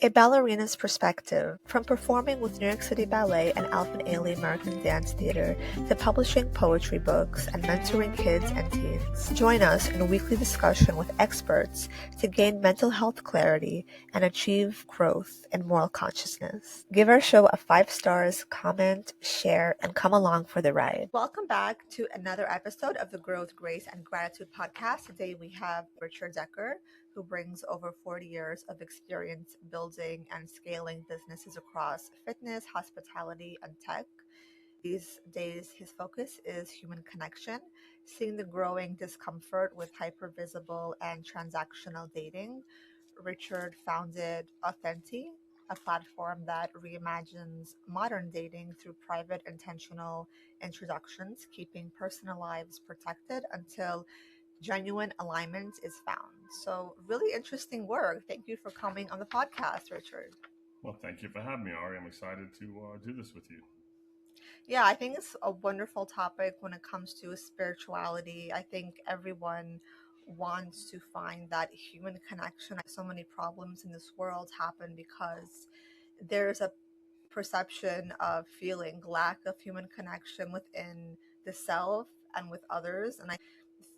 A ballerina's perspective, from performing with New York City Ballet and Alvin Ailey American Dance Theater to publishing poetry books and mentoring kids and teens. Join us in a weekly discussion with experts to gain mental health clarity and achieve growth and moral consciousness. Give our show a 5 stars, comment, share, and come along for the ride. Welcome back to another episode of the Growth, Grace, and Gratitude podcast. Today we have Richard Decker, who brings over 40 years of experience building and scaling businesses across fitness, hospitality, and tech. These days, his focus is human connection, seeing the growing discomfort with hypervisible and transactional dating. Richard founded Authentic, a platform that reimagines modern dating through private, intentional introductions, keeping personal lives protected until genuine alignment is found. So, really interesting work. Thank you for coming on the podcast, Richard. Well, thank you for having me, Ari. I'm excited to do this with you. Yeah, I think it's a wonderful topic when it comes to spirituality. I think everyone wants to find that human connection. So many problems in this world happen because there's a perception of feeling lack of human connection within the self and with others. And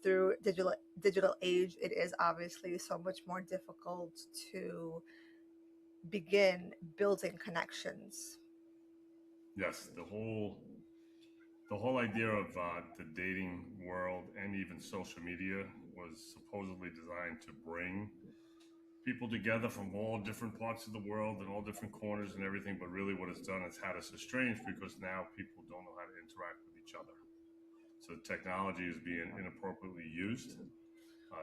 through digital age, it is obviously so much more difficult to begin building connections. Yes, the whole idea of the dating world and even social media was supposedly designed to bring people together from all different parts of the world and all different corners and everything. But really, what it's done is had us estranged because now people don't know how to interact with each other. So technology is being inappropriately used.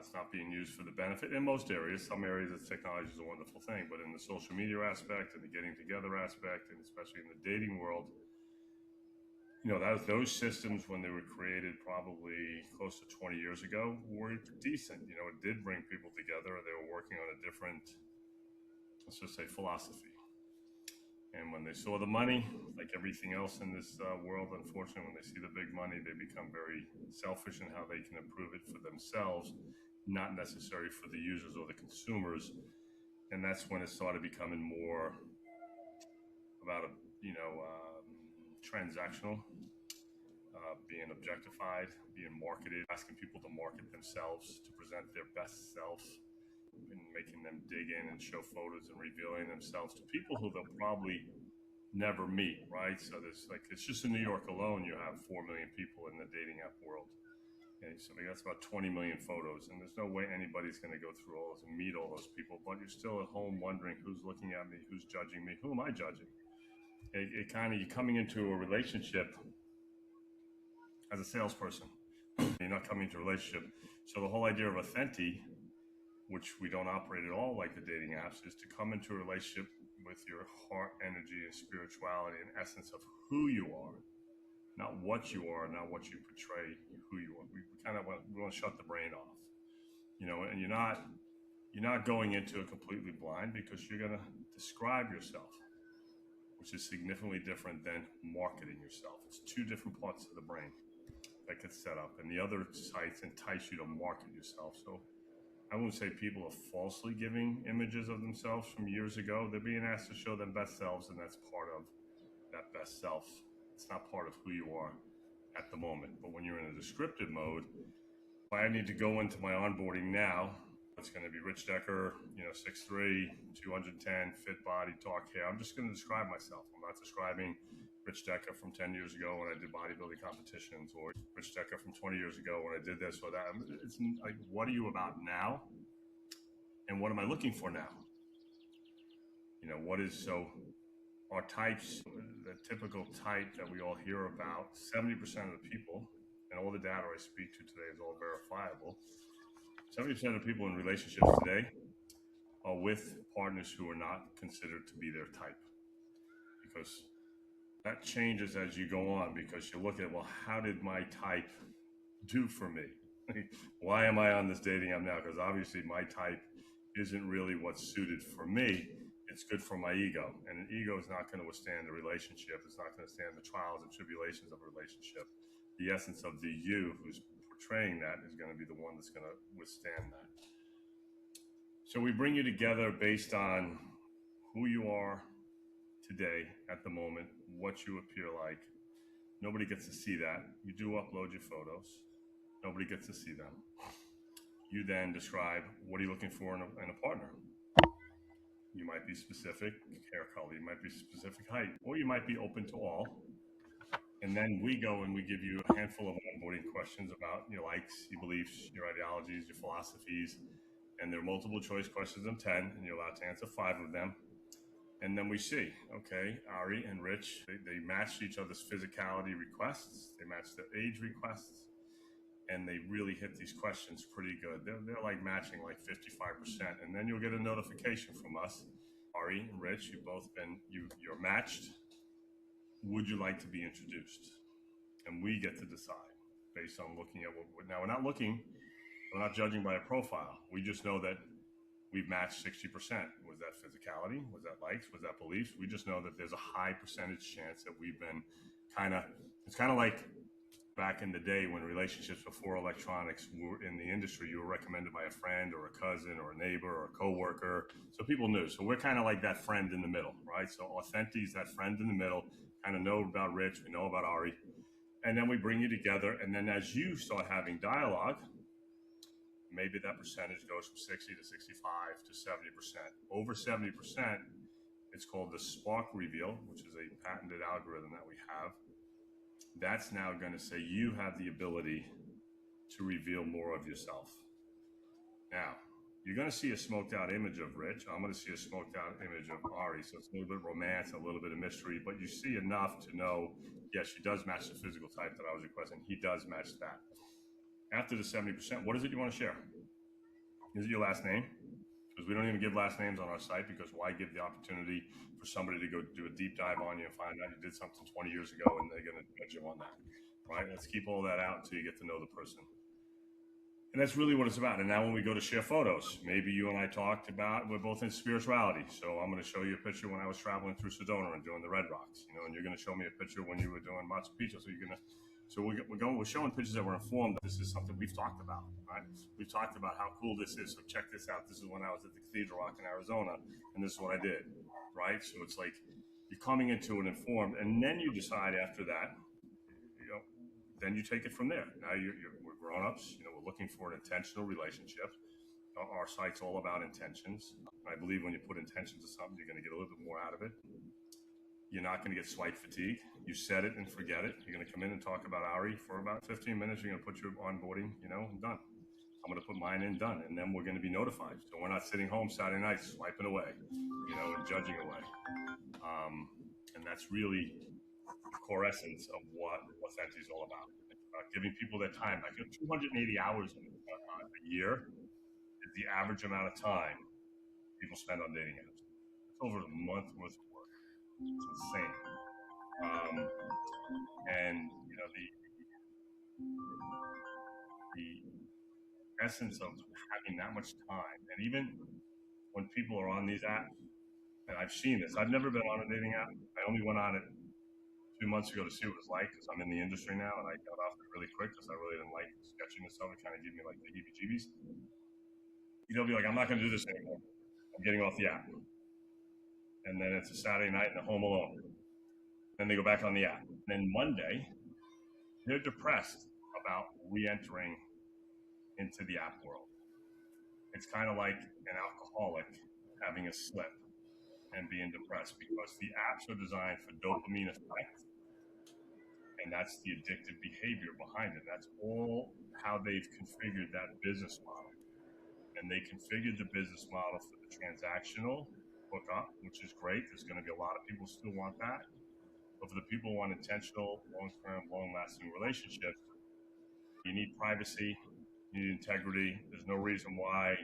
It's not being used for the benefit in most areas. Some areas, technology is a wonderful thing, but in the social media aspect and the getting together aspect, and especially in the dating world, those systems when they were created probably close to 20 years ago were decent. It did bring people together. They were working on a different, let's just say, philosophy. And when they saw the money, like everything else in this world, unfortunately, when they see the big money, they become very selfish in how they can improve it for themselves, not necessary for the users or the consumers. And that's when it started becoming more about transactional, being objectified, being marketed, asking people to market themselves, to present their best self, and making them dig in and show photos and revealing themselves to people who they'll probably never meet, right? So it's just in New York alone, you have 4 million people in the dating app world. And so that's about 20 million photos. And there's no way anybody's going to go through all those and meet all those people. But you're still at home wondering who's looking at me, who's judging me, who am I judging? It kind of, you're coming into a relationship as a salesperson. You're not coming into a relationship. So the whole idea of authentic, which we don't operate at all like the dating apps, is to come into a relationship with your heart, energy, and spirituality, and essence of who you are, not what you are, not what you portray, who you are. We kind of want to shut the brain off, and you're not going into it completely blind because you're going to describe yourself, which is significantly different than marketing yourself. It's two different parts of the brain that gets set up, and the other sites entice you to market yourself. So I wouldn't say people are falsely giving images of themselves from years ago. They're being asked to show them best selves, and that's part of that best self. It's not part of who you are at the moment. But when you're in a descriptive mode, I need to go into my onboarding now. It's going to be Rich Decker, 6'3", 210, fit body, dark hair. I'm just going to describe myself. I'm not describing Rich Decker from 10 years ago when I did bodybuilding competitions, or Rich Decker from 20 years ago when I did this or that. It's like, what are you about now? And what am I looking for now? What is so our types, the typical type that we all hear about, 70% of the people, and all the data I speak to today is all verifiable. 70% of people in relationships today are with partners who are not considered to be their type, because that changes as you go on, because you look at, well, how did my type do for me? Why am I on this dating app now? Because obviously my type isn't really what's suited for me. It's good for my ego, and an ego is not going to withstand the relationship. It's not going to stand the trials and tribulations of a relationship. The essence of the you who's portraying that is going to be the one that's going to withstand that. So we bring you together based on who you are today at the moment, what you appear like. Nobody gets to see that. You do upload your photos. Nobody gets to see them. You then describe what are you looking for in a partner. You might be specific hair color, you might be specific height, or you might be open to all. And then we go and we give you a handful of onboarding questions about your likes, your beliefs, your ideologies, your philosophies. And there are multiple choice questions of 10, and you're allowed to answer 5 of them. And then we see, okay, Ari and Rich, they match each other's physicality requests, they match their age requests, and they really hit these questions pretty good. They're like matching like 55%. And then you'll get a notification from us. Ari and Rich, you're matched. Would you like to be introduced? And we get to decide based on looking at now we're not judging by a profile. We just know that we've matched 60%. Was that physicality? Was that likes? Was that beliefs? We just know that there's a high percentage chance that we've been it's kind of like back in the day when relationships before electronics were in the industry, you were recommended by a friend or a cousin or a neighbor or a coworker. So people knew. So we're kind of like that friend in the middle, right? So Authentic is that friend in the middle, kind of know about Rich, we know about Ari. And then we bring you together. And then as you start having dialogue, maybe that percentage goes from 60 to 65 to 70%. Over 70%, it's called the spark reveal, which is a patented algorithm that we have. That's now going to say you have the ability to reveal more of yourself. Now, you're going to see a smoked out image of Rich. I'm going to see a smoked out image of Ari. So it's a little bit of romance, a little bit of mystery, but you see enough to know, yes, she does match the physical type that I was requesting. He does match that. After the 70%, what is it you want to share? Is it your last name? Because we don't even give last names on our site, because why give the opportunity for somebody to go do a deep dive on you and find out you did something 20 years ago and they're going to judge you on that, right? Let's keep all that out until you get to know the person. And that's really what it's about. And now when we go to share photos, maybe you and I talked about, we're both in spirituality. So I'm going to show you a picture when I was traveling through Sedona and doing the Red Rocks, and you're going to show me a picture when you were doing Machu Picchu. So we're showing pictures that we're informed that this is something we've talked about, right? We've talked about how cool this is. So check this out. This is when I was at the Cathedral Rock in Arizona, and this is what I did, right? So it's like you're coming into it informed, and then you decide after that, then you take it from there. Now we're grown-ups. We're looking for an intentional relationship. Our site's all about intentions. I believe when you put intention to something, you're going to get a little bit more out of it. You're not going to get swipe fatigue. You set it and forget it. You're going to come in and talk about Ari for about 15 minutes. You're going to put your onboarding, and done. I'm going to put mine in, done. And then we're going to be notified. So we're not sitting home Saturday night swiping away, and judging away. And that's really the core essence of what Authentic is all about. It's about giving people their time back. 280 hours a year is the average amount of time people spend on dating apps. It's over a month worth of work. It's insane. And the essence of having that much time, and even when people are on these apps, and I've seen this, I've never been on a dating app. I only went on it 2 months ago to see what it was like, because I'm in the industry now, and I got off it really quick because I really didn't like the sketchiness of it. Kind of gave me like the heebie-jeebies. They'll be like, I'm not going to do this anymore. I'm getting off the app. And then it's a Saturday night and they're home alone. Then they go back on the app. Then Monday, they're depressed about re-entering into the app world. It's kind of like an alcoholic having a slip and being depressed, because the apps are designed for dopamine effect. And that's the addictive behavior behind it. That's all how they've configured that business model. And they configured the business model for the transactional hookup, which is great. There's going to be a lot of people who still want that. But for the people who want intentional, long-term, long-lasting relationships, you need privacy, you need integrity. There's no reason why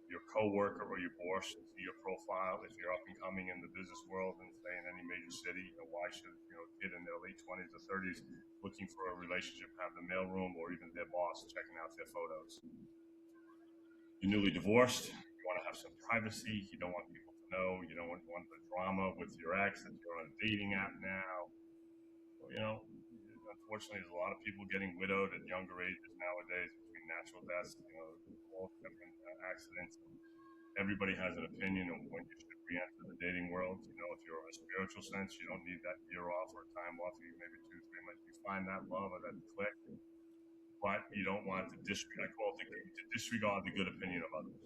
your coworker or your boss should see your profile if you're up and coming in the business world and say in any major city. Why should a kid in their late 20s or 30s looking for a relationship have the mailroom or even their boss checking out their photos? You're newly divorced. You want to have some privacy. You don't want people to know. You don't want the drama with your ex that you're on a dating app now. Unfortunately, there's a lot of people getting widowed at younger ages nowadays between natural deaths, all different accidents. Everybody has an opinion on when you should re-enter the dating world. You know, if you're in a spiritual sense, you don't need that year off or time off. You maybe 2, 3 months. You find that love or that click, but you don't want to disregard. I call it to disregard the good opinion of others.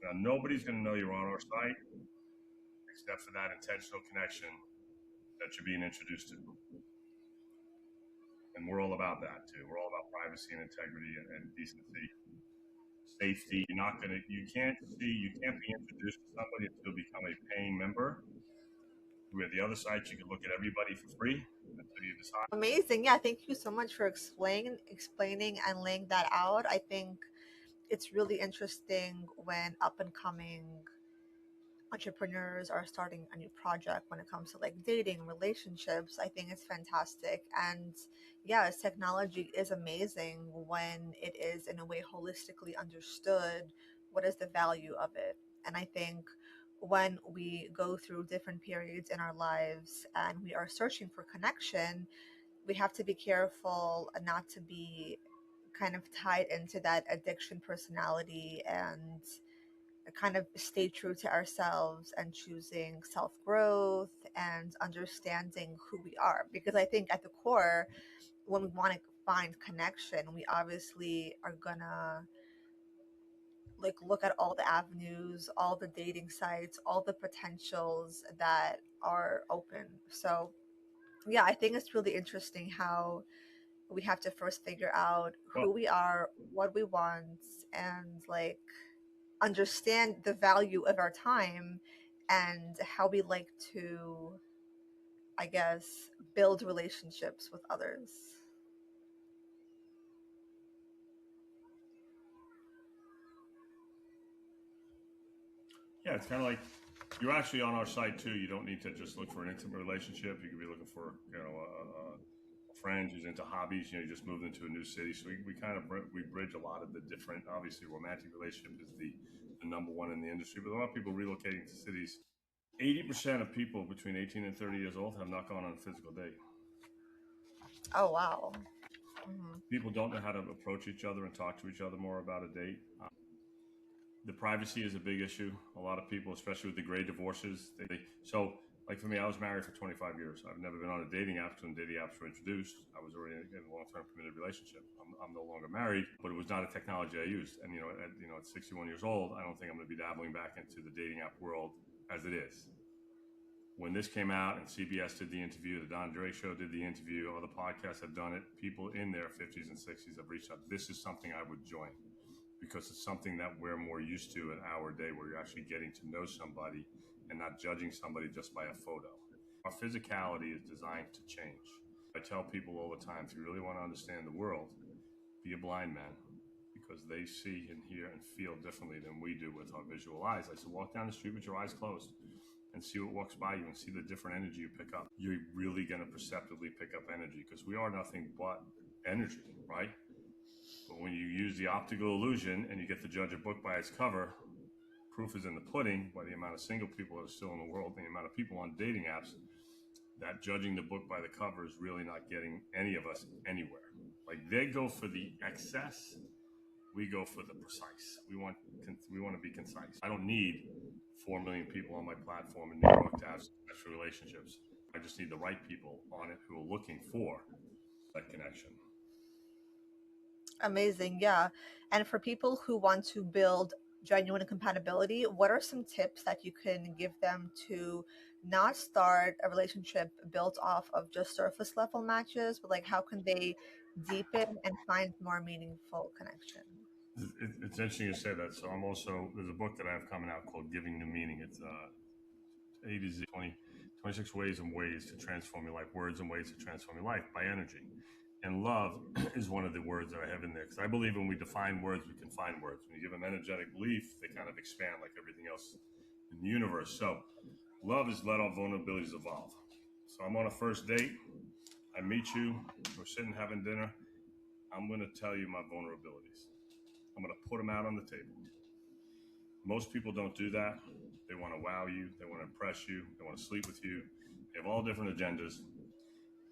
Now, nobody's going to know you're on our site except for that intentional connection that you're being introduced to. And we're all about that too. We're all about privacy and integrity and decency, safety. You can't be introduced to somebody until you become a paying member. With the other sites, you can look at everybody for free until you decide. Amazing. Yeah, thank you so much for explaining and laying that out. I think it's really interesting when up and coming entrepreneurs are starting a new project when it comes to like dating relationships. I think it's fantastic. And yes, technology is amazing when it is in a way holistically understood. What is the value of it? And I think when we go through different periods in our lives and we are searching for connection, we have to be careful not to be kind of tied into that addiction personality and kind of stay true to ourselves and choosing self growth and understanding who we are. Because I think at the core, when we want to find connection, we obviously are gonna like look at all the avenues, all the dating sites, all the potentials that are open. So yeah, I think it's really interesting how we have to first figure out who we are, what we want, and like understand the value of our time and how we like to, I guess, build relationships with others. Yeah, it's kind of like you're actually on our site too. You don't need to just look for an intimate relationship. You could be looking for, a friend who's into hobbies. You just moved into a new city, so we kind of we bridge a lot of the different. Obviously, romantic relationship is the number one in the industry, but a lot of people relocating to cities. 80% of people between 18 and 30 years old have not gone on a physical date. Oh wow. Mm-hmm. People don't know how to approach each other and talk to each other more about a date. The privacy is a big issue. A lot of people, especially with the gray divorces, so like for me, I was married for 25 years. I've never been on a dating app when dating apps were introduced. I was already in a long-term committed relationship. I'm no longer married, but it was not a technology I used. And at 61 years old, I don't think I'm going to be dabbling back into the dating app world as it is. When this came out and CBS did the interview, the Don Drake Show did the interview, other podcasts have done it. People in their 50s and 60s have reached out. This is something I would join, because it's something that we're more used to in our day, where you're actually getting to know somebody and not judging somebody just by a photo. Our physicality is designed to change. I tell people all the time, if you really want to understand the world, be a blind man, because they see and hear and feel differently than we do with our visual eyes. I said, walk down the street with your eyes closed and see what walks by you and see the different energy you pick up. You're really going to perceptively pick up energy, because we are nothing but energy, right? But when you use the optical illusion and you get to judge a book by its cover, proof is in the pudding by the amount of single people that are still in the world and the amount of people on dating apps, that judging the book by the cover is really not getting any of us anywhere. Like, they go for the excess, we go for the precise. We want to be concise. I don't need 4 million people on my platform in New York to have special relationships. I just need the right people on it who are looking for that connection. Amazing. Yeah. And for people who want to build genuine compatibility, what are some tips that you can give them to not start a relationship built off of just surface level matches, but like how can they deepen and find more meaningful connection? It's interesting you say that. So there's a book that I have coming out called Giving New Meaning. It's A to Z, 26 ways and ways to transform your life, words and ways to transform your life by energy. And love is one of the words that I have in there, because I believe when we define words, we can find words. When you give them energetic belief, they kind of expand like everything else in the universe. So love is let our vulnerabilities evolve. So I'm on a first date. I meet you. We're sitting having dinner. I'm going to tell you my vulnerabilities. I'm going to put them out on the table. Most people don't do that. They want to wow you. They want to impress you. They want to sleep with you. They have all different agendas.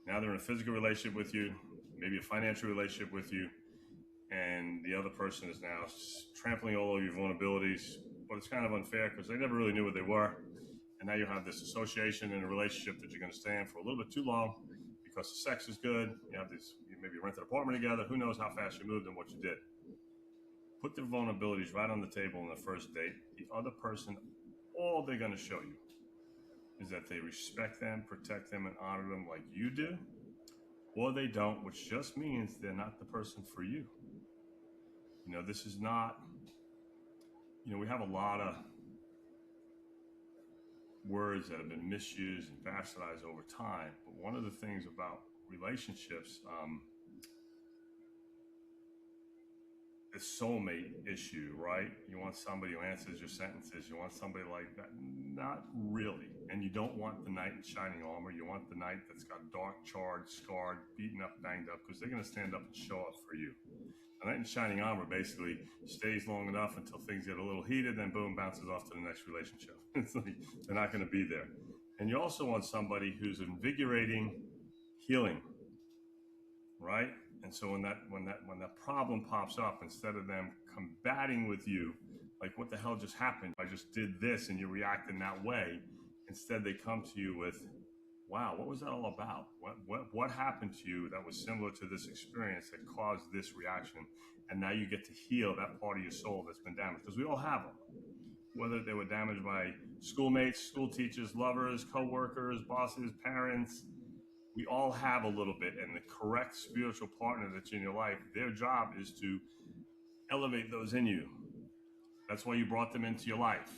Now they're in a physical relationship with you, maybe a financial relationship with you, and the other person is now trampling all over your vulnerabilities. But it's kind of unfair because they never really knew what they were. And now you have this association in a relationship that you're going to stay in for a little bit too long because the sex is good. You have this, you maybe rent an apartment together. Who knows how fast you moved and what you did. Put their vulnerabilities right on the table on the first date. The other person, all they're going to show you is that they respect them, protect them, and honor them like you do, or they don't, which just means they're not the person for you. You know, this is not, you know, we have a lot of words that have been misused and bastardized over time, but one of the things about relationships, the soulmate issue, right? You want somebody who answers your sentences. You want somebody like that. Not really. And you don't want the knight in shining armor. You want the knight that's got dark, charred, scarred, beaten up, banged up, because they're going to stand up and show up for you. A knight in shining armor basically stays long enough until things get a little heated, then boom, bounces off to the next relationship. It's like they're not going to be there. And you also want somebody who's invigorating, healing, right? And so when that problem pops up, instead of them combating with you, like, what the hell just happened? I just did this, and you react in that way. Instead, they come to you with, wow, what was that all about? What happened to you that was similar to this experience that caused this reaction? And now you get to heal that part of your soul that's been damaged, because we all have them. Whether they were damaged by schoolmates, school teachers, lovers, co-workers, bosses, parents, we all have a little bit. And the correct spiritual partner that's in your life, their job is to elevate those in you. That's why you brought them into your life.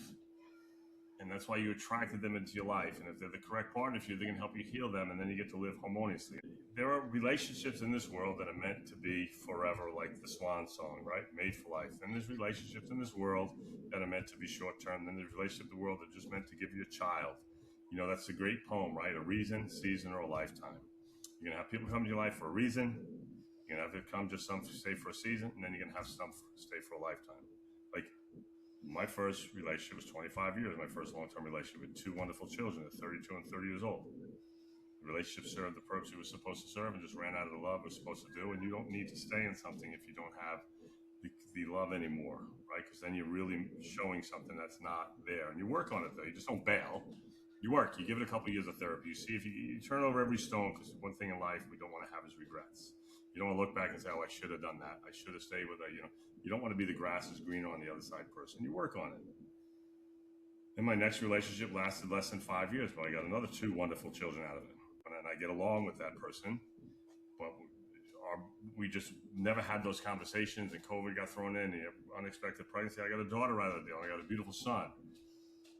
And that's why you attracted them into your life. And if they're the correct partner for you, they're going to help you heal them, and then you get to live harmoniously. There are relationships in this world that are meant to be forever, like the Swan song, right? Made for life. Then there's relationships in this world that are meant to be short-term. Then there's relationships in the world that are just meant to give you a child. You know, that's a great poem, right? A reason, season, or a lifetime. You're going to have people come to your life for a reason. You're going to have it come just some stay for a season, and then you're going to have some stay for a lifetime. Like, my first relationship was 25 years, my first long-term relationship with two wonderful children at 32 and 30 years old. The relationship served the purpose it was supposed to serve and just ran out of the love it was supposed to do. And you don't need to stay in something if you don't have the love anymore, right? Because then you're really showing something that's not there. And you work on it, though. You just don't bail. You work. You give it a couple of years of therapy. You see if you turn over every stone, because one thing in life we don't want to have is regrets. You don't want to look back and say, oh, I should have done that. I should have stayed with her. You know, you don't want to be the grass is greener on the other side person. You work on it. And my next relationship lasted less than 5 years, but I got another two wonderful children out of it. And I get along with that person, but we just never had those conversations, and COVID got thrown in, and unexpected pregnancy. I got a daughter out of the deal. I got a beautiful son.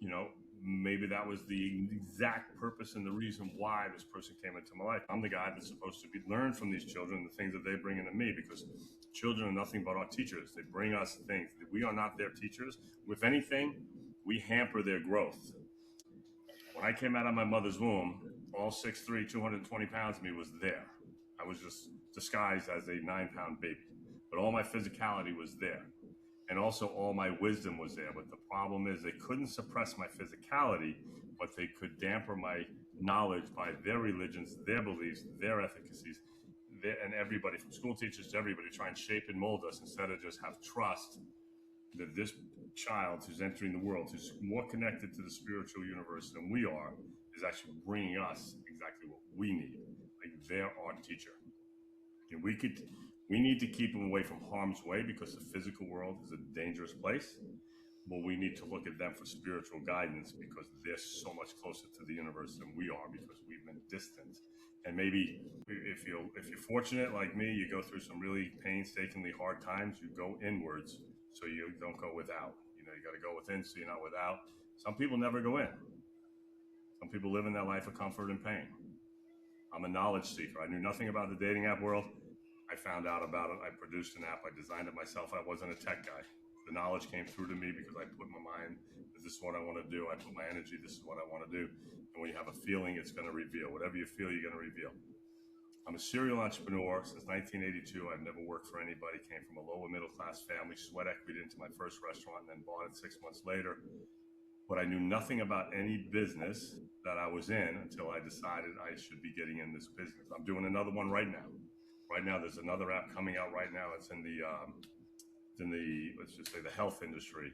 You know, maybe that was the exact purpose and the reason why this person came into my life. I'm the guy that's supposed to be learn from these children, the things that they bring into me, because children are nothing but our teachers. They bring us things. We are not their teachers. If anything, we hamper their growth. When I came out of my mother's womb, all 6'3", 220 pounds of me was there. I was just disguised as a 9-pound baby, but all my physicality was there. And also all my wisdom was there. But the problem is they couldn't suppress my physicality, but they could damper my knowledge by their religions, their beliefs, their efficacies, and everybody from school teachers to everybody try and shape and mold us instead of just have trust that this child who's entering the world, who's more connected to the spiritual universe than we are, is actually bringing us exactly what we need. Like, they're our teacher. And we need to keep them away from harm's way, because the physical world is a dangerous place. But we need to look at them for spiritual guidance, because they're so much closer to the universe than we are, because we've been distant. And maybe if you're fortunate like me, you go through some really painstakingly hard times, you go inwards so you don't go without. You know, you got to go within so you're not without. Some people never go in. Some people live in their life of comfort and pain. I'm a knowledge seeker. I knew nothing about the dating app world. I found out about it. I produced an app. I designed it myself. I wasn't a tech guy. The knowledge came through to me because I put my mind, this is what I want to do. I put my energy, this is what I want to do. And when you have a feeling, it's going to reveal. Whatever you feel, you're going to reveal. I'm a serial entrepreneur since 1982. I've never worked for anybody. Came from a lower middle class family, sweat equity into my first restaurant, and then bought it 6 months later. But I knew nothing about any business that I was in until I decided I should be getting in this business. I'm doing another one right now. Right now, there's another app coming out right now. It's in the let's just say the health industry.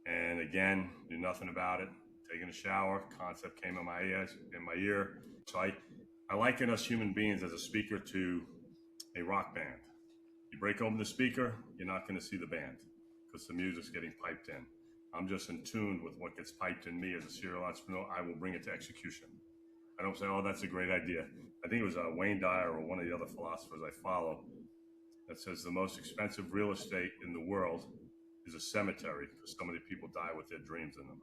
And again, knew nothing about it. taking a shower, concept came in my ear. So I liken us human beings as a speaker to a rock band. You break open the speaker, you're not going to see the band because the music's getting piped in. I'm just in tune with what gets piped in me as a serial entrepreneur. I will bring it to execution. I don't say, oh, that's a great idea. I think it was Wayne Dyer or one of the other philosophers I follow that says the most expensive real estate in the world is a cemetery because so many people die with their dreams in them.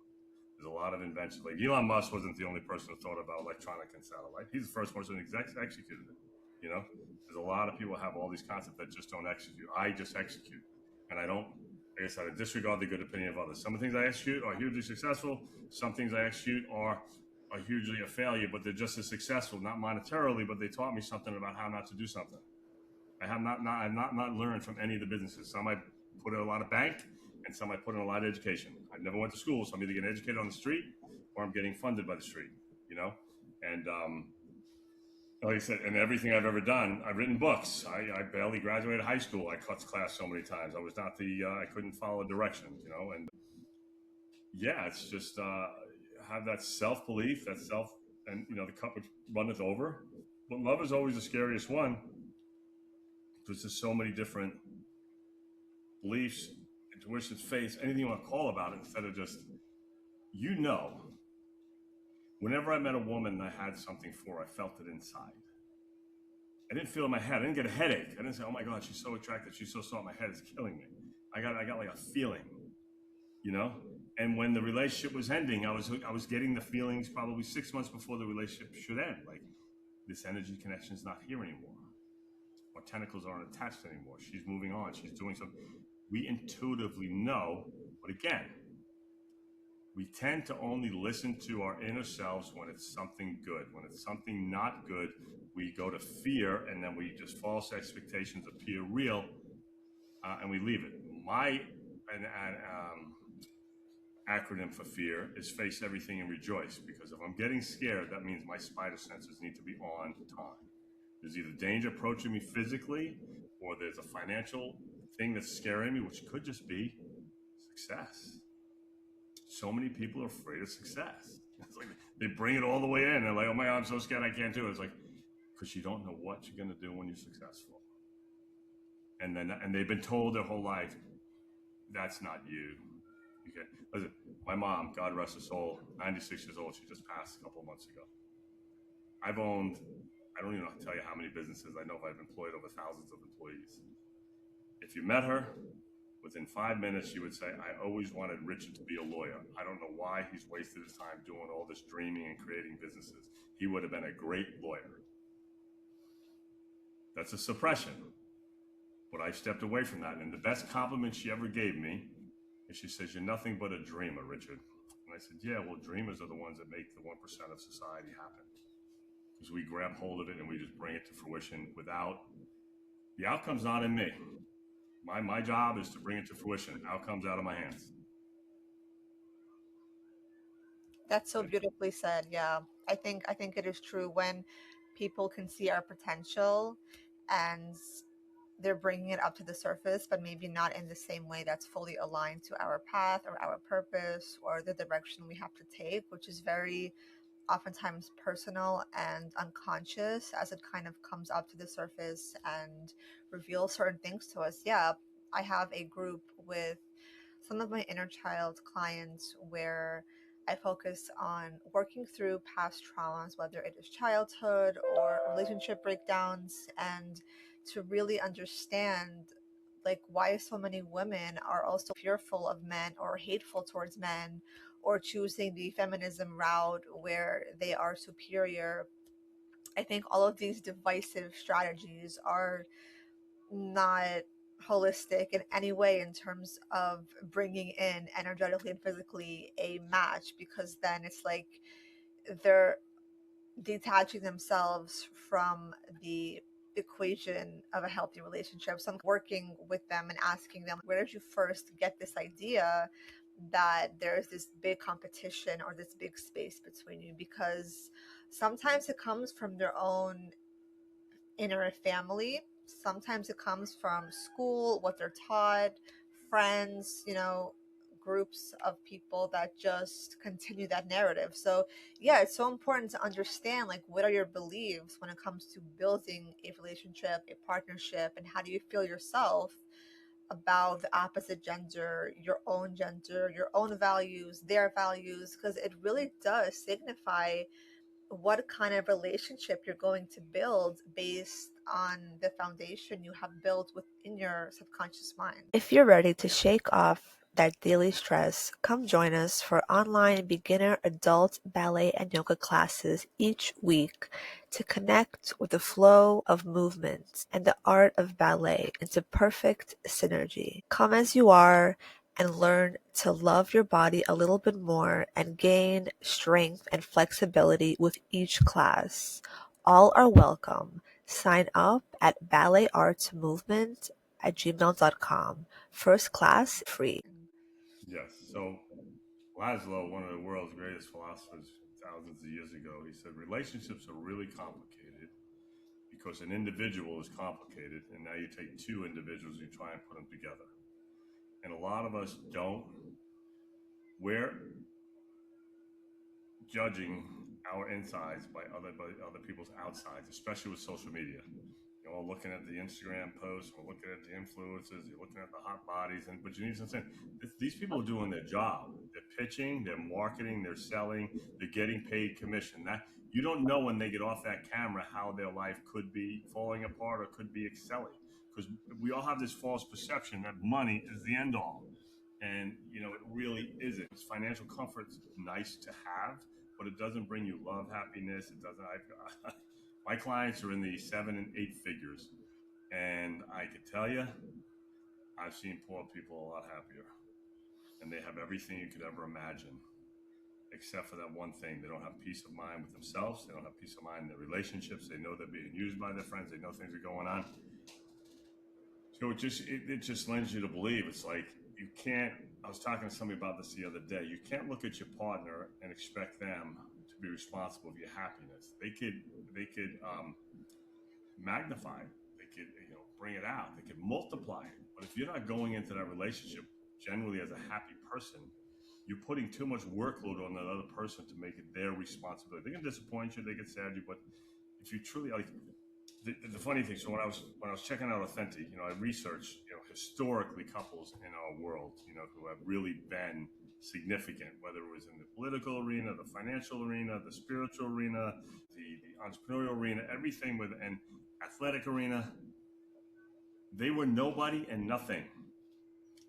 There's a lot of inventions. Like Elon Musk wasn't the only person who thought about electronic and satellite. He's the first person who executed it. You know, there's a lot of people have all these concepts that just don't execute. I just execute, and I don't. Like I said, I disregard the good opinion of others. Some of the things I execute are hugely successful. Some things I execute are hugely a failure, but they're just as successful, not monetarily, but they taught me something about how not to do something. I have not learned from any of the businesses. Some I put in a lot of bank, and some I put in a lot of education. I never went to school, so I'm either getting educated on the street or I'm getting funded by the street, you know? And like I said, and everything I've ever done, I've written books. I barely graduated high school. I cut class so many times. I was not I couldn't follow directions, you know? And yeah, it's just have that self-belief, and you know, the cup which runneth over. But love is always the scariest one because there's so many different beliefs, intuitions, faiths, anything you want to call about it, instead of just, you know, whenever I met a woman and I had something for her, I felt it inside. I didn't feel it in my head. I didn't get a headache. I didn't say, oh my God, she's so attractive. She's so soft. My head is killing me. I got like a feeling, you know? And when the relationship was ending, I was getting the feelings probably 6 months before the relationship should end. Like, this energy connection is not here anymore. Our tentacles aren't attached anymore. She's moving on. She's doing something. We intuitively know, but again, we tend to only listen to our inner selves when it's something good. When it's something not good, we go to fear, and then we just false expectations appear real, and we leave it. My acronym for fear is face everything and rejoice, because if I'm getting scared, that means my spider senses need to be on time. There's either danger approaching me physically, or there's a financial thing that's scaring me, which could just be success. So many people are afraid of success. It's like they bring it all the way in. They're like, oh my God, I'm so scared I can't do it. It's like, because you don't know what you're going to do when you're successful. And they've been told their whole life, that's not you. Okay. Listen, my mom, God rest her soul, 96 years old, she just passed a couple of months ago. I've owned, I don't even know how to tell you how many businesses. I know I've employed over thousands of employees. If you met her, within 5 minutes, she would say, I always wanted Richard to be a lawyer. I don't know why he's wasted his time doing all this dreaming and creating businesses. He would have been a great lawyer. That's a suppression. But I stepped away from that. And the best compliment she ever gave me is she says, you're nothing but a dreamer, Richard. And I said, yeah, well, dreamers are the ones that make the 1% of society happen. Because we grab hold of it and we just bring it to fruition without, the outcome's not in me. My job is to bring it to fruition. Outcomes out of my hands. That's so beautifully said. Yeah. I think it is true when people can see our potential and they're bringing it up to the surface, but maybe not in the same way that's fully aligned to our path or our purpose or the direction we have to take, which is very oftentimes personal and unconscious as it kind of comes up to the surface and reveals certain things to us. Yeah, I have a group with some of my inner child clients where I focus on working through past traumas, whether it is childhood or relationship breakdowns, and to really understand like why so many women are also fearful of men or hateful towards men or choosing the feminism route where they are superior. I think all of these divisive strategies are not holistic in any way in terms of bringing in energetically and physically a match, because then it's like they're detaching themselves from the equation of a healthy relationship. So I'm working with them and asking them, where did you first get this idea that there's this big competition or this big space between you? Because sometimes it comes from their own inner family. Sometimes it comes from school, what they're taught, friends, groups of people that just continue that narrative. So yeah, it's so important to understand like what are your beliefs when it comes to building a relationship, a partnership, and how do you feel yourself about the opposite gender, your own values, their values, because it really does signify what kind of relationship you're going to build based on the foundation you have built within your subconscious mind. If you're ready to shake off that daily stress, come join us for online beginner, adult, ballet, and yoga classes each week to connect with the flow of movement and the art of ballet into perfect synergy. Come as you are and learn to love your body a little bit more and gain strength and flexibility with each class. All are welcome. Sign up at balletartsmovement@gmail.com. First class free. Yes. So Laszlo, one of the world's greatest philosophers thousands of years ago, he said relationships are really complicated because an individual is complicated, and now you take two individuals, you try and put them together. And a lot of us don't. We're judging our insides by other people's outsides, especially with social media. You're all looking at the Instagram posts, we're looking at the influencers, you're looking at the hot bodies, but you need to understand these people are doing their job. They're pitching, they're marketing, they're selling, they're getting paid commission. That you don't know when they get off that camera how their life could be falling apart or could be excelling. Because we all have this false perception that money is the end all. And it really isn't. Financial comfort's nice to have, but it doesn't bring you love, happiness. It doesn't. My clients are in the 7 and 8 figures, and I can tell you, I've seen poor people a lot happier, and they have everything you could ever imagine, except for that one thing. They don't have peace of mind with themselves. They don't have peace of mind in their relationships. They know they're being used by their friends. They know things are going on. So it just lends you to believe. It's like you can't. I was talking to somebody about this the other day. You can't look at your partner and expect them to be responsible for your happiness. They could magnify it. They could bring it out. They could multiply it. But if you're not going into that relationship generally as a happy person, you're putting too much workload on that other person to make it their responsibility. They can disappoint you. They can sad you. But if you truly like. The funny thing, so when I was checking out Authentic, I researched, historically couples in our world, who have really been significant, whether it was in the political arena, the financial arena, the spiritual arena, the entrepreneurial arena, everything with an athletic arena. They were nobody and nothing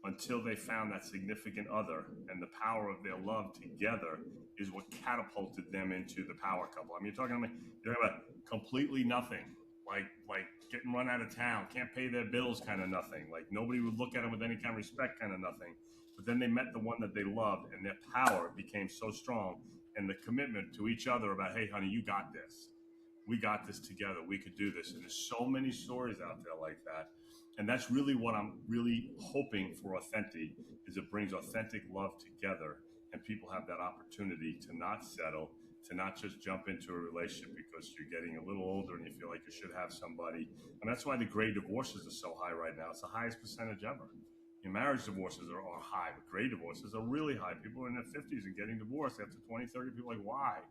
until they found that significant other, and the power of their love together is what catapulted them into the power couple. I mean, you're talking about completely nothing. Like getting run out of town, can't pay their bills kind of nothing. Like nobody would look at them with any kind of respect kind of nothing. But then they met the one that they loved, and their power became so strong, and the commitment to each other about, hey, honey, you got this. We got this together. We could do this. And there's so many stories out there like that. And that's really what I'm really hoping for Authentic, is it brings authentic love together, and people have that opportunity to not settle, to not just jump into a relationship because you're getting a little older and you feel like you should have somebody. And that's why the gray divorces are so high right now. It's the highest percentage ever. Your marriage divorces are high, but gray divorces are really high. People are in their 50s and getting divorced after 20, 30. People are like, why?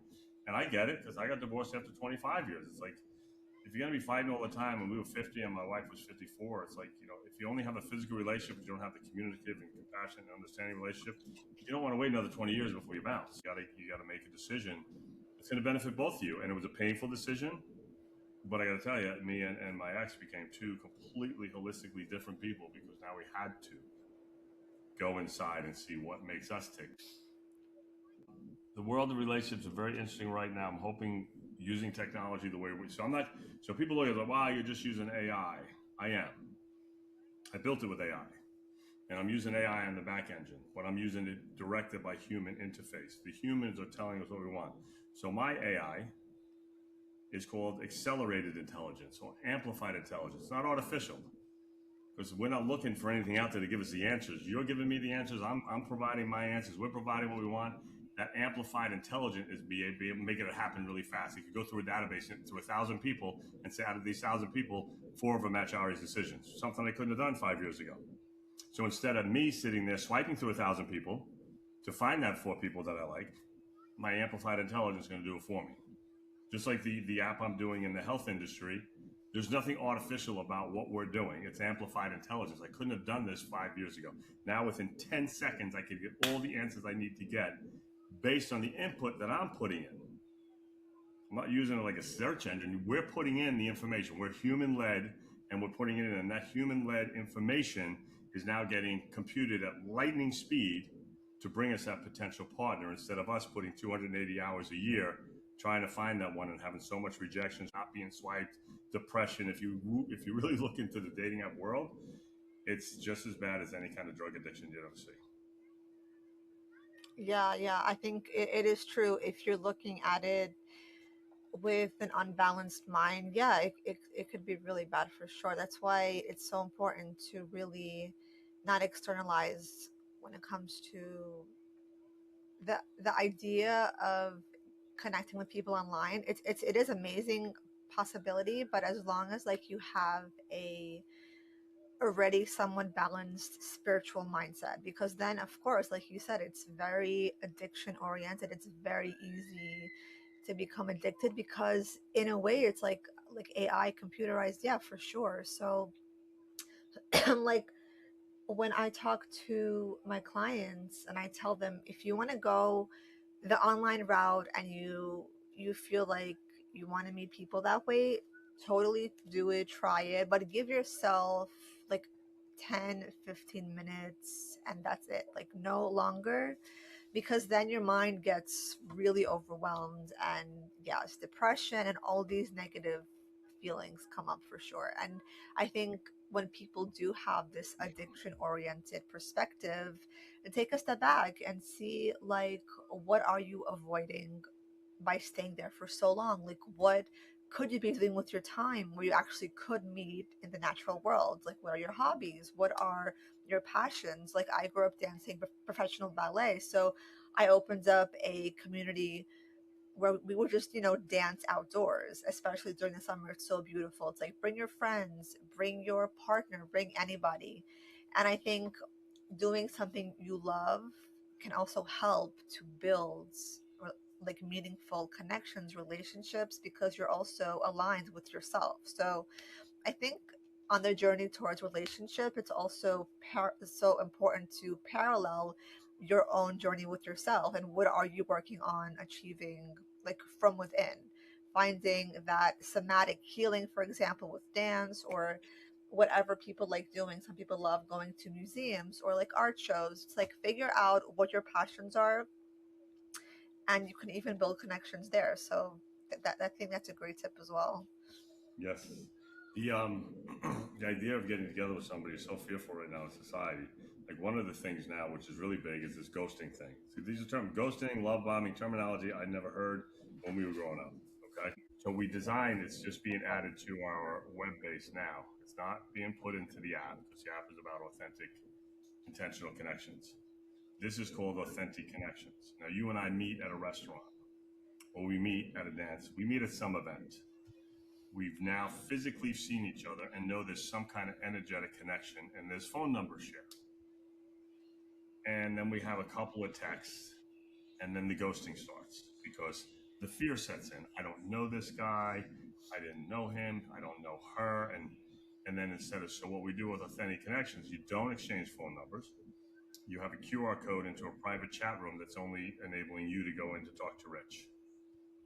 And I get it, because I got divorced after 25 years. It's like, if you're going to be fighting all the time, and we were 50 and my wife was 54, it's like, if you only have a physical relationship, but you don't have the communicative and compassionate and understanding relationship, you don't want to wait another 20 years before you bounce. You got to make a decision that's going to benefit both of you. And it was a painful decision, but I got to tell you, me and my ex became two completely holistically different people, because now we had to go inside and see what makes us tick. The world of relationships are very interesting right now. I'm hoping using technology the way so people look at it, wow, you're just using AI. I am. I built it with AI, and I'm using AI on the back engine, but I'm using it directed by human interface. The humans are telling us what we want. So my AI is called accelerated intelligence or amplified intelligence, not artificial, because we're not looking for anything out there to give us the answers. You're giving me the answers. I'm providing my answers. We're providing what we want. That amplified intelligence is be able to make it happen really fast. You could go through a database to 1,000 people and say, out of these 1,000 people, 4 of them match Ari's decisions. Something I couldn't have done 5 years ago. So instead of me sitting there swiping through 1,000 people to find that 4 people that I like, my amplified intelligence is going to do it for me. Just like the app I'm doing in the health industry, there's nothing artificial about what we're doing. It's amplified intelligence. I couldn't have done this 5 years ago. Now within 10 seconds, I could get all the answers I need to get based on the input that I'm putting in. I'm not using it like a search engine. We're putting in the information. We're human-led, and we're putting it in. And that human-led information is now getting computed at lightning speed to bring us that potential partner, instead of us putting 280 hours a year trying to find that one and having so much rejection, not being swiped, depression. If you really look into the dating app world, it's just as bad as any kind of drug addiction you ever see. Yeah, I think it is true. If you're looking at it with an unbalanced mind, yeah, it could be really bad for sure. That's why it's so important to really not externalize when it comes to the idea of connecting with people online. It is amazing possibility, but as long as like you have a already somewhat balanced spiritual mindset, because then of course, like you said, it's very addiction oriented. It's very easy to become addicted, because in a way it's like AI computerized, yeah, for sure. So like when I talk to my clients and I tell them, if you want to go the online route and you feel like you want to meet people that way, totally do it, try it, but give yourself like 10-15 minutes and that's it, like no longer, because then your mind gets really overwhelmed, and yes, depression and all these negative feelings come up for sure. And I think when people do have this addiction oriented perspective, take a step back and see like, what are you avoiding by staying there for so long? Like, what could you be doing with your time where you actually could meet in the natural world? Like, what are your hobbies? What are your passions? Like, I grew up dancing professional ballet, so I opened up a community where we would just, dance outdoors, especially during the summer. It's so beautiful. It's like, bring your friends, bring your partner, bring anybody. And I think doing something you love can also help to build like meaningful connections, relationships, because you're also aligned with yourself. So I think on the journey towards relationship, it's also so important to parallel your own journey with yourself, and what are you working on achieving, like from within, finding that somatic healing, for example, with dance or whatever people like doing. Some people love going to museums or like art shows. It's like, figure out what your passions are, and you can even build connections there. So that I think that's a great tip as well. Yes. The the idea of getting together with somebody is so fearful right now in society. Like, one of the things now, which is really big, is this ghosting thing. So these are terms, ghosting, love bombing, terminology I never heard when we were growing up. Okay. So we designed, it's just being added to our web base now. It's not being put into the app, because the app is about authentic, intentional connections. This is called authentic connections. Now, you and I meet at a restaurant, or we meet at a dance, we meet at some event. We've now physically seen each other and know there's some kind of energetic connection, and there's phone numbers shared. And then we have a couple of texts, and then the ghosting starts, because the fear sets in. I don't know this guy. I didn't know him. I don't know her. And then so what we do with authentic connections, you don't exchange phone numbers. You have a QR code into a private chat room that's only enabling you to go in to talk to Rich.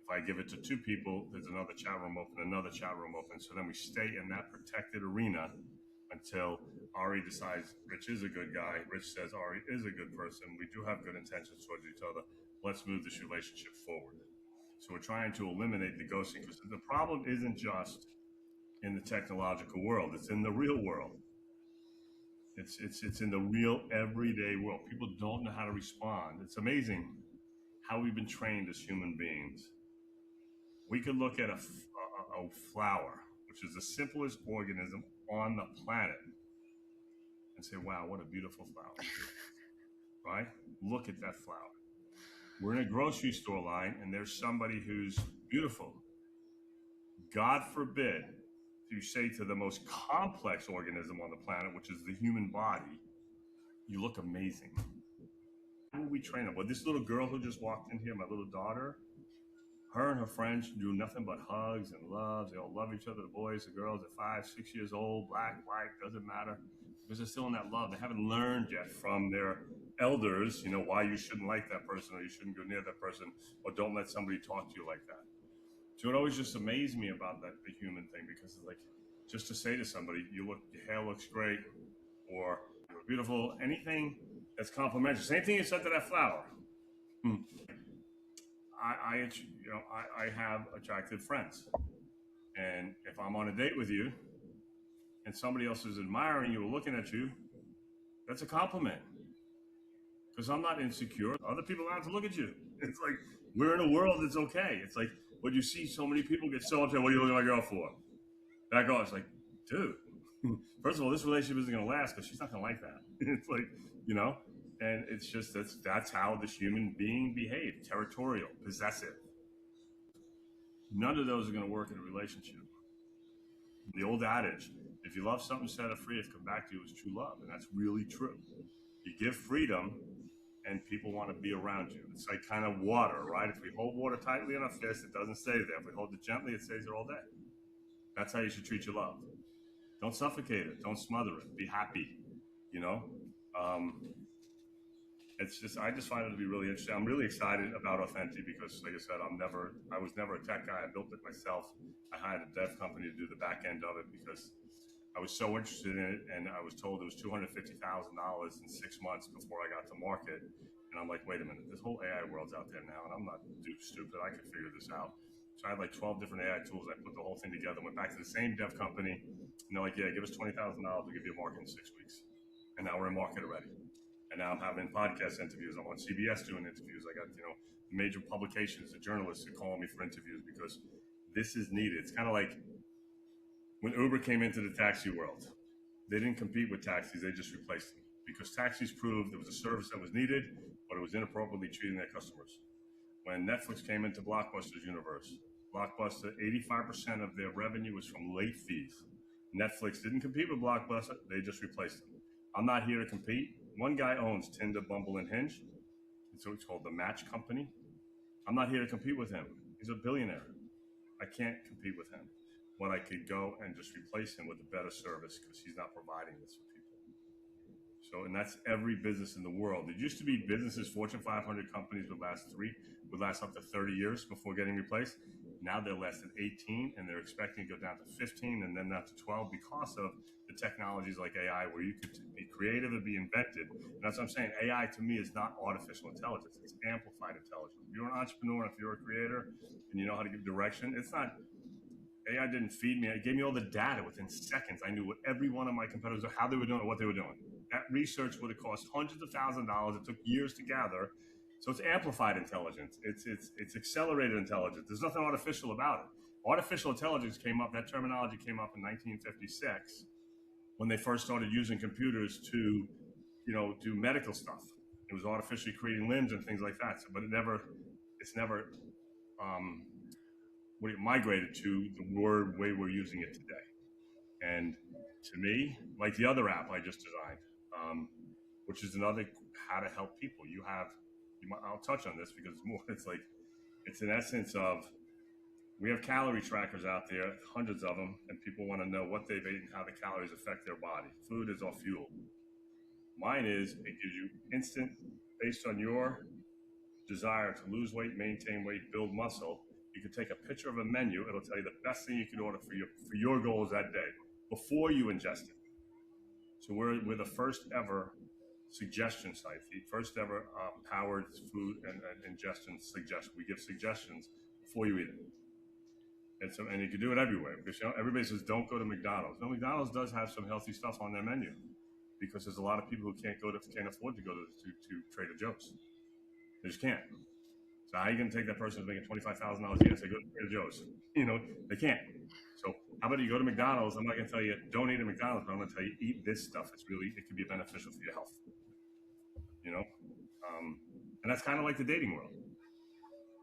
If I give it to 2 people, there's another chat room open, another chat room open. So then we stay in that protected arena until Ari decides Rich is a good guy. Rich says Ari is a good person. We do have good intentions towards each other. Let's move this relationship forward. So we're trying to eliminate the ghosting, because the problem isn't just in the technological world. It's in the real world. It's in the real everyday world. People don't know how to respond. It's amazing how we've been trained as human beings. We could look at a flower, which is the simplest organism on the planet, and say, wow, what a beautiful flower. Right? Look at that flower. We're in a grocery store line, and there's somebody who's beautiful. God forbid you say to the most complex organism on the planet, which is the human body, You look amazing. How will we train them? Well, this little girl who just walked in here, my little daughter, her and her friends do nothing but hugs and loves. They all love each other, the boys, the girls. They're 5, 6 years old, black, white, doesn't matter. Because they're still in that love. They haven't learned yet from their elders, why you shouldn't like that person or you shouldn't go near that person or don't let somebody talk to you like that. So it always just amazed me about that, the human thing, because it's like, just to say to somebody, your hair looks great, or you're beautiful, anything that's complimentary. Same thing you said to that flower. I have attractive friends, and if I'm on a date with you, and somebody else is admiring you or looking at you, that's a compliment. Because I'm not insecure. Other people have to look at you. It's like, we're in a world that's okay. It's like, what you see so many people get so upset, what are you looking at my girl for? That girl is like, dude, first of all, this relationship isn't going to last because she's not going to like that. It's like, and it's just, that's how this human being behaves. Territorial, possessive. None of those are going to work in a relationship. The old adage, if you love something, set it free, if it come back to you, is true love. And that's really true. You give freedom and people want to be around you. It's like kind of water, right? If we hold water tightly in our fist, it doesn't stay there. If we hold it gently, it stays there all day. That's how you should treat your love. Don't suffocate it. Don't smother it. Be happy, It's just, I just find it to be really interesting. I'm really excited about Authentic because, like I said, I was never a tech guy. I built it myself. I hired a dev company to do the back end of it because I was so interested in it, and I was told it was $250,000 in 6 months before I got to market. And I'm like, wait a minute, this whole AI world's out there now, and I'm not stupid. I can figure this out. So I had like 12 different AI tools. I put the whole thing together, went back to the same dev company, and they're like, yeah, give us $20,000, we'll give you a market in 6 weeks. And now we're in market already. And now I'm having podcast interviews. I'm on CBS doing interviews. I got, major publications, the journalists are calling me for interviews because this is needed. It's kind of like when Uber came into the taxi world. They didn't compete with taxis, they just replaced them. Because taxis proved there was a service that was needed, but it was inappropriately treating their customers. When Netflix came into Blockbuster's universe, Blockbuster, 85% of their revenue was from late fees. Netflix didn't compete with Blockbuster, they just replaced them. I'm not here to compete. One guy owns Tinder, Bumble, and Hinge. It's called the Match Company. I'm not here to compete with him. He's a billionaire. I can't compete with him. When I could go and just replace him with a better service because he's not providing this for people. So, and that's every business in the world. It used to be businesses, Fortune 500 companies would last up to 30 years before getting replaced. Now they're less than 18, and they're expecting to go down to 15 and then down to 12 because of the technologies like AI, where you could be creative and be invented. And that's what I'm saying. AI to me is not artificial intelligence; it's amplified intelligence. If you're an entrepreneur, if you're a creator, and you know how to give direction, it's not. AI didn't feed me. It gave me all the data within seconds. I knew what every one of my competitors, how they were doing, or what they were doing. That research would have cost hundreds of thousands of dollars. It took years to gather. So it's amplified intelligence. It's accelerated intelligence. There's nothing artificial about it. Artificial intelligence came up, that terminology came up in 1956 when they first started using computers to, do medical stuff. It was artificially creating limbs and things like that. So, but it's never migrated to the way we're using it today. And to me, like the other app I just designed, which is another how to help people. I'll touch on this because it's an essence of, we have calorie trackers out there, hundreds of them, and people want to know what they've eaten, how the calories affect their body. Food is our fuel. Mine is, it gives you instant, based on your desire to lose weight, maintain weight, build muscle. You can take a picture of a menu. It'll tell you the best thing you can order for your goals that day before you ingest it. So we're the first ever suggestion site, the first ever powered food and ingestion suggestion. We give suggestions before you eat it. And you can do it everywhere because everybody says don't go to McDonald's. No, McDonald's does have some healthy stuff on their menu because there's a lot of people who can't afford to go to Trader Joe's. They just can't. So how are you going to take that person who's making $25,000 a year and say go to Trader Joe's? They can't. So how about you go to McDonald's? I'm not going to tell you don't eat at McDonald's, but I'm going to tell you eat this stuff. It can be beneficial for your health. And that's kind of like the dating world.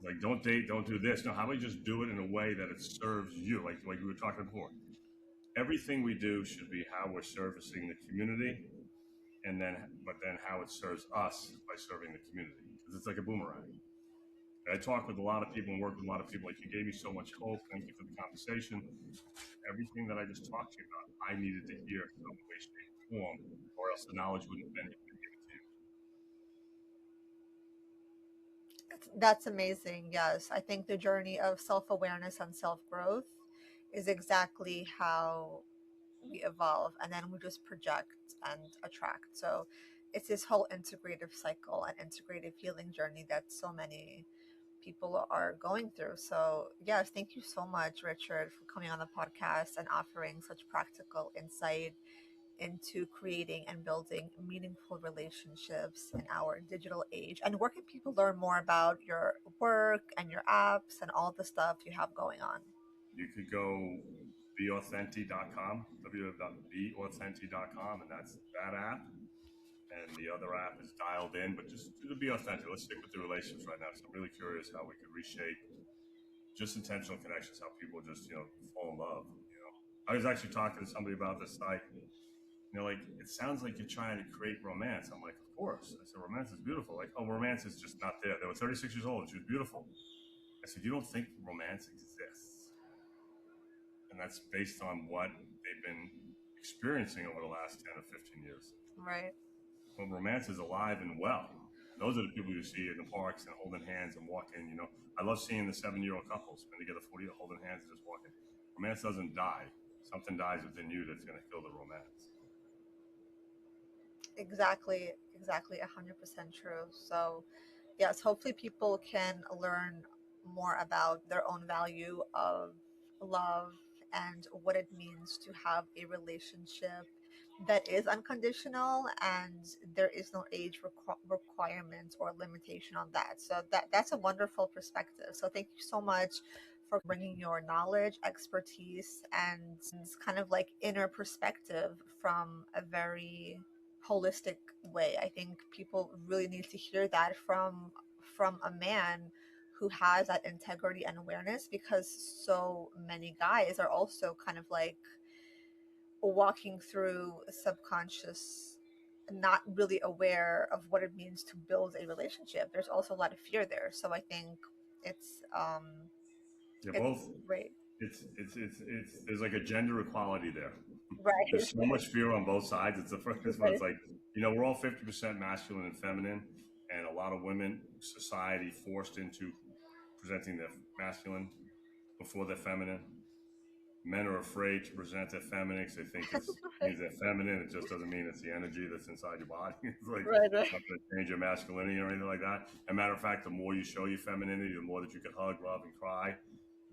Like, don't date, don't do this. No, how about you just do it in a way that it serves you, like we were talking before. Everything we do should be how we're servicing the community but then how it serves us by serving the community, because it's like a boomerang. I talk with a lot of people and work with a lot of people. Like, you gave me so much hope. Thank you for the conversation. Everything that I just talked to you about, I needed to hear some way, shape, or form, or else the knowledge wouldn't have been given to you. That's amazing. Yes, I think the journey of self-awareness and self-growth is exactly how we evolve, and then we just project and attract. So it's this whole integrative cycle and integrative healing journey that so many people are going through. So yes, thank you so much, Richard, for coming on the podcast and offering such practical insight into creating and building meaningful relationships in our digital age. And where can people learn more about your work and your apps and all the stuff you have going on? You could go beauthentic.com, www.beauthentic.com, and that's that app. And the other app is Dialed In, but just to be authentic. Let's stick with the relationships right now, because I'm really curious how we could reshape just intentional connections, how people just, fall in love. I was actually talking to somebody about this site. Like, it sounds like you're trying to create romance. I'm like, of course. I said, romance is beautiful. Like, oh, romance is just not there. They were 36 years old and she was beautiful. I said, you don't think romance exists? And that's based on what they've been experiencing over the last 10 or 15 years. Right. Well, romance is alive and well. Those are the people you see in the parks and holding hands and walking. I love seeing the 7-year-old couples when they get a 40-year holding hands and just walking. Romance doesn't die. Something dies within you that's going to kill the romance. Exactly 100% true. So yes, hopefully people can learn more about their own value of love and what it means to have a relationship that is unconditional, and there is no age requirement or limitation on that. So that's a wonderful perspective. So thank you so much for bringing your knowledge, expertise, and kind of like inner perspective from a very holistic way. I think people really need to hear that from a man who has that integrity and awareness, because so many guys are also kind of like walking through subconscious, not really aware of what it means to build a relationship. There's also a lot of fear there. So I think it's Both. great. It's there's like a gender equality there. Right. There's so much fear on both sides. It's the first one. Right. It's like, we're all 50% masculine and feminine, and a lot of women, society forced into presenting their masculine before their feminine. Men are afraid to present their feminine because they think it means they're feminine. It just doesn't mean it's the energy that's inside your body. It's like, Right. it's not going to change your masculinity or anything like that. As a matter of fact, the more you show your femininity, the more that you can hug, love, and cry,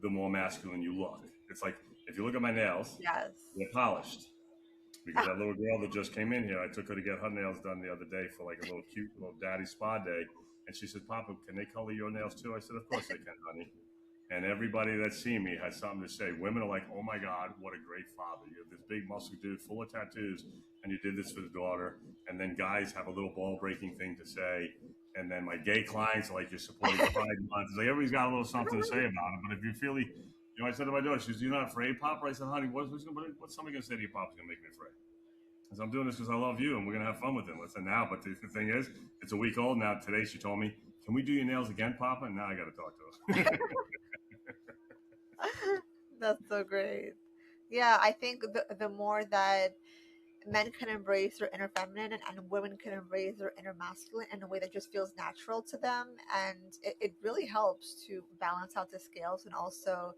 the more masculine you look. It's like, if you look at my nails, Yes. they're polished. Because that little girl that just came in here, I took her to get her nails done the other day for like a little cute little daddy spa day. And she said, Papa, can they color your nails too? I said, of course they can, honey. And everybody that's seen me has something to say. Women are like, oh my God, what a great father. You have this big muscle dude full of tattoos, and you did this for the daughter. And then guys have a little ball breaking thing to say. And then my gay clients are like, you're supporting Pride Month. It's like, everybody's got a little something to say about it. But if you feel I said to my daughter, she says, you're not afraid, Papa? I said, honey, what's somebody going to say to you, Papa's going to make me afraid? I said, I'm doing this because I love you, and we're going to have fun with it. I said, now, but the thing is, it's a week old now. Today she told me, can we do your nails again, Papa? And now I got to talk to her. That's so great. Yeah, I think the more that men can embrace their inner feminine, and women can embrace their inner masculine in a way that just feels natural to them, and it really helps to balance out the scales and also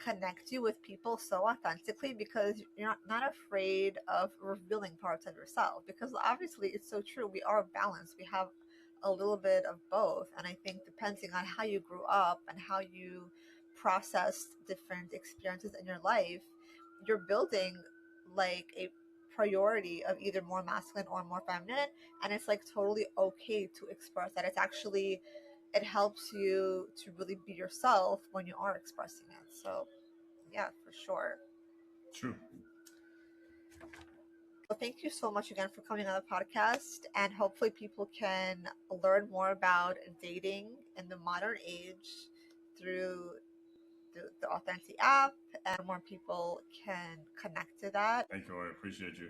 connect you with people so authentically, because you're not afraid of revealing parts of yourself, because obviously it's so true, we are balanced, we have a little bit of both. And I think depending on how you grew up and how you processed different experiences in your life, you're building like a priority of either more masculine or more feminine, and it's like totally okay to express that. It's actually, it helps you to really be yourself when you are expressing it. So yeah, for sure. True. Well, thank you so much again for coming on the podcast, and hopefully people can learn more about dating in the modern age through the Authentic app, and more people can connect to that. Thank you. I appreciate you.